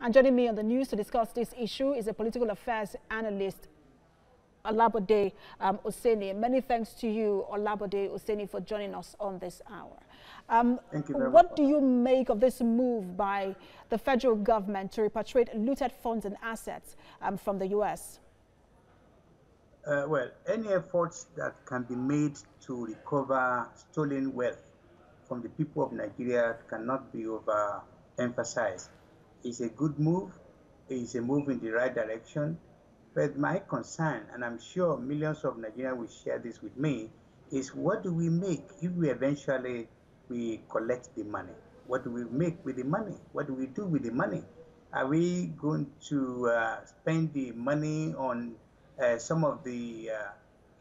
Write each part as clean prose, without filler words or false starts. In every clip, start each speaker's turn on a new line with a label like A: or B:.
A: And joining me on the news to discuss this issue is a political affairs analyst, Olabode Osenie. Many thanks to you, Olabode Osenie, for joining us on this hour.
B: Thank you very much.
A: What do you make of this move by the federal government to repatriate looted funds and assets from the U.S.?
B: Well, any efforts that can be made to recover stolen wealth from the people of Nigeria cannot be overemphasized. It's a good move. It's a move in the right direction. But my concern, and I'm sure millions of Nigerians will share this with me, is what do we make if we eventually collect the money? What do we make with the money? What do we do with the money? Are we going to spend the money on some of the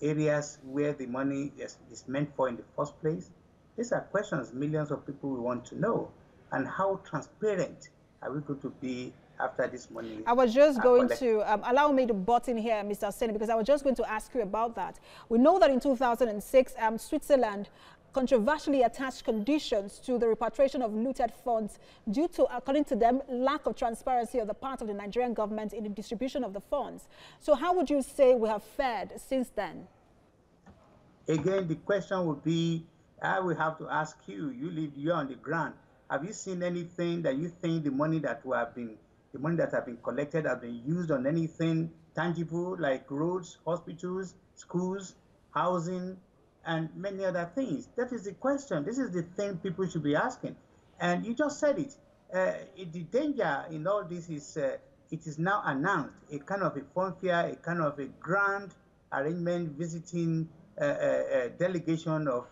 B: areas where the money is meant for in the first place? These are questions millions of people will want to know. And how transparent are we going to be after this money?
A: I was just going to allow me to butt in here, Mr. Osenie, because I was just going to ask you about that. We know that in 2006, Switzerland controversially attached conditions to the repatriation of looted funds due to, according to them, lack of transparency on the part of the Nigerian government in the distribution of the funds. So how would you say we have fared since then?
B: Again, the question would be, I will have to ask you, you're on the ground. Have you seen anything that you think the money that have been collected have been used on anything tangible like roads, hospitals, schools, housing, and many other things? That is the question. This is the thing people should be asking. And you just said it. The danger in all this is it is now announced, a kind of a funfair, a kind of a grand arrangement visiting a delegation of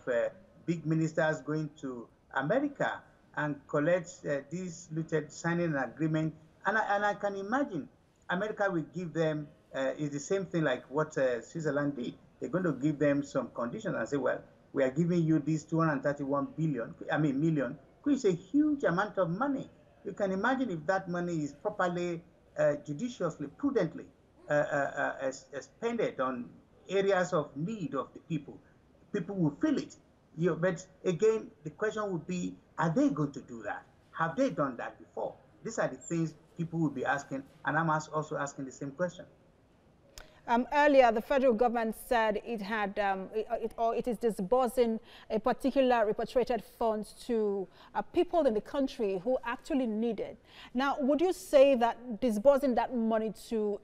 B: big ministers going to America and collect these looted, signing an agreement. And I can imagine America will give them, is the same thing like what Switzerland did. They're going to give them some conditions and say, well, we are giving you this 231 million, which is a huge amount of money. You can imagine if that money is properly, judiciously, prudently spent on areas of need of the people. People will feel it. But again, the question would be, are they going to do that? Have they done that before? These are the things people will be asking, and I'm also asking the same question.
A: Earlier, the federal government said it is disbursing a particular repatriated funds to people in the country who actually need it. Now, would you say that disbursing that money to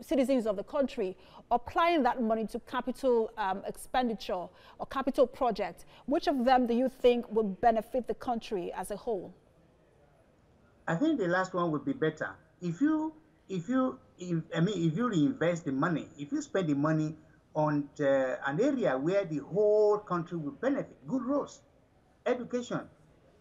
A: citizens of the country, applying that money to capital expenditure or capital projects, which of them do you think will benefit the country as a whole?
B: I think the last one would be better. If you reinvest the money, if you spend the money on an area where the whole country will benefit, good roads, education,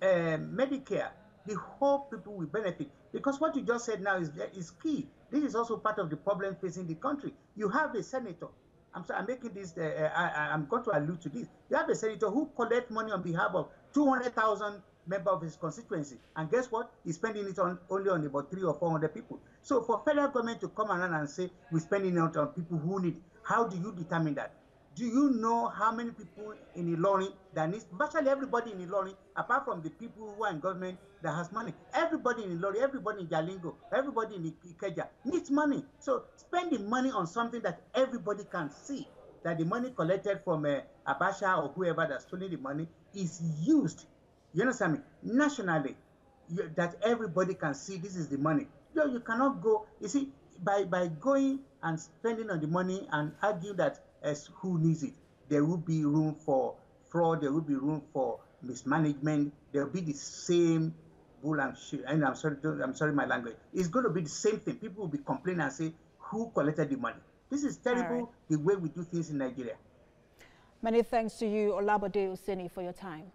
B: Medicare, the whole people will benefit. Because what you just said now is key. This is also part of the problem facing the country. You have a senator. I'm making this, I'm going to allude to this. You have a senator who collects money on behalf of 200,000 members of his constituency. And guess what? He's spending it only on about 300 or 400 people. So for federal government to come around and say, we're spending it on people who need, how do you determine that? Do you know how many people in Ilorin that needs, virtually everybody in Ilorin, apart from the people who are in government that has money, everybody in Ilorin, everybody in Jalingo, everybody in Ikeja needs money. So spending money on something that everybody can see, that the money collected from Abacha or whoever that's stealing the money is used, you understand me, nationally, that everybody can see this is the money. You cannot go, you see, by going and spending on the money and argue that as who needs it, there will be room for fraud, there will be room for mismanagement, there will be the same bull and shit. And I'm sorry my language. It's going to be the same thing. People will be complaining and say, who collected the money? This is terrible, the way we do things in Nigeria.
A: Many thanks to you, Olabode Osenie, for your time.